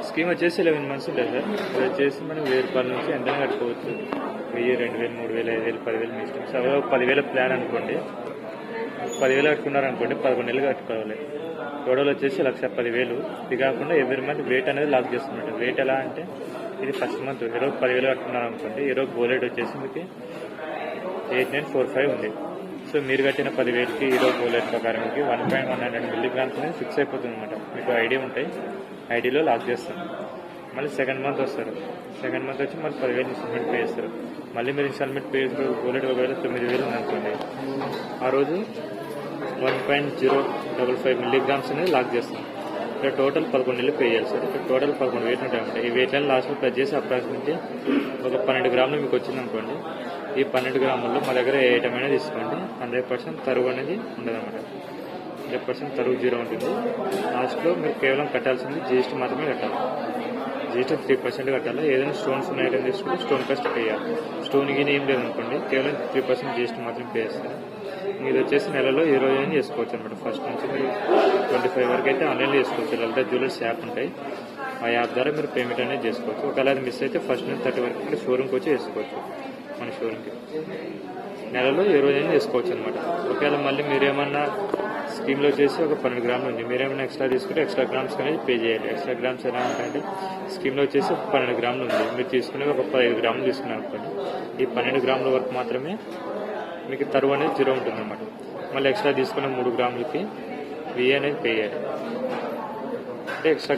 Scheme వచ్చేసి 11 months ఉంటుంది sir. అది వచ్చేసి మనం 1000 రూపాయల నుంచి ఎంత కట్టుకోవచ్చు. 1000, 2000, 3000, 5000, 10,000 మీ ఇష్టం. సరే 10,000 ప్లాన్ అనుకోండి. 10,000 కట్టుకున్నారనుకోండి, 11 నెలలు కట్టుకోవాలి. టోటల్ వచ్చేసి 1,10,000. ఇది కాకుండా ఎవ్రీ మంత్ వెయిట్ అనేది లాక్ చేస్తున్నట్టు. వెయిట్ ఎలా అంటే ఇది ఫస్ట్ మంత్ ఈరోజు 10,000 కట్టుకున్నారనుకోండి, ఈరోజు గోల్డ్ వచ్చేసి మీకు 8945 ఉంది. సో మీరు కట్టిన 10,000కి ఈరోజు గోల్డ్ ప్రకారం 1.100 మిల్లీగ్రామ్స్ అనేది ఫిక్స్ అయిపోతుంది అనమాట. మీకు ఐడి ఉంటాయి, ఐడిలో లాక్ చేస్తారు. మళ్ళీ సెకండ్ మంత్ వస్తారు. సెకండ్ మంత్ వచ్చి మళ్ళీ 10,000 ఇన్స్టాల్మెంట్ పే చేస్తారు. మళ్ళీ మీరు ఇన్స్టాల్మెంట్ పే చేసిన గోల్డ్ ఒకవేళ 9,000 ఉందనుకోండి, ఆ రోజు 1.055 మిల్లీగ్రామ్స్ అనేది లాక్ చేస్తాం. ఇక్కడ టోటల్ 11 నెలలు పే చేయాలి సార్. ఇక్కడ టోటల్ 11 వెయిట్ ఉంటాయి. ఈ వెయిట్లను లాస్ట్లో ప్లస్ చేసి అప్రాక్సిమేట్లీ ఒక 12 గ్రాములు మీకు వచ్చిందనుకోండి. ఈ 12 గ్రాముల్లో మా దగ్గర ఏ ఐటమ్ అనేది తీసుకోండి, 100% తరుగు అనేది ఉండదన్నమాట. 100% తరుగు 0 ఉంటుంది. లాస్ట్లో మీరు కేవలం కట్టాల్సింది జీఎస్టీ మాత్రమే కట్టాలి. జీఎస్టీ 3% కట్టాలి. ఏదైనా స్టోన్స్ ఉన్న ఐటమ్ తీసుకుంటే స్టోన్ కాస్ట్ పే చేయాలి. స్టోన్ గిని ఏం లేదనుకోండి, కేవలం 3% జీఎస్టీ మాత్రమే పే చేస్తారు. మీరు వచ్చేసి నెలలో ఏ రోజు అయినా చేసుకోవచ్చు అనమాట. ఫస్ట్ నుంచి మీరు 25 వరకు అయితే ఆన్లైన్లో చేసుకోవచ్చు. లలిత జ్యువెలర్స్ యాప్ ఉంటాయి, ఆ యాప్ ద్వారా మీరు పేమెంట్ అనేది చేసుకోవచ్చు. ఒకవేళ అది మిస్ అయితే ఫస్ట్ నుంచి 30 వరకు మీరు షోరూమ్కి వచ్చి చేసుకోవచ్చు. మన షోరూమ్కి నెలలో ఏ రోజైనా చేసుకోవచ్చు అనమాట. ఒకవేళ మళ్ళీ మీరేమన్నా స్కీమ్లో వచ్చేసి ఒక 12 గ్రాములు ఉంది, మీరేమైనా ఎక్స్ట్రా తీసుకుంటే ఎక్స్ట్రా గ్రామ్స్ అనేది పే చేయాలి. ఎక్స్ట్రా గ్రామ్స్ ఎలా ఉంటాయంటే స్కీమ్లో వచ్చేసి 12 గ్రాములు ఉంది, మీరు తీసుకునే ఒక 15 గ్రాములు తీసుకున్నారు అనుకోండి, ఈ 12 గ్రాముల వరకు మాత్రమే మీకు తరువు అనేది 0 ఉంటుంది అనమాట. మళ్ళీ ఎక్స్ట్రా తీసుకున్న 3 గ్రాములకి 1000 అనేది పే చేయాలి. అంటే ఎక్స్ట్రా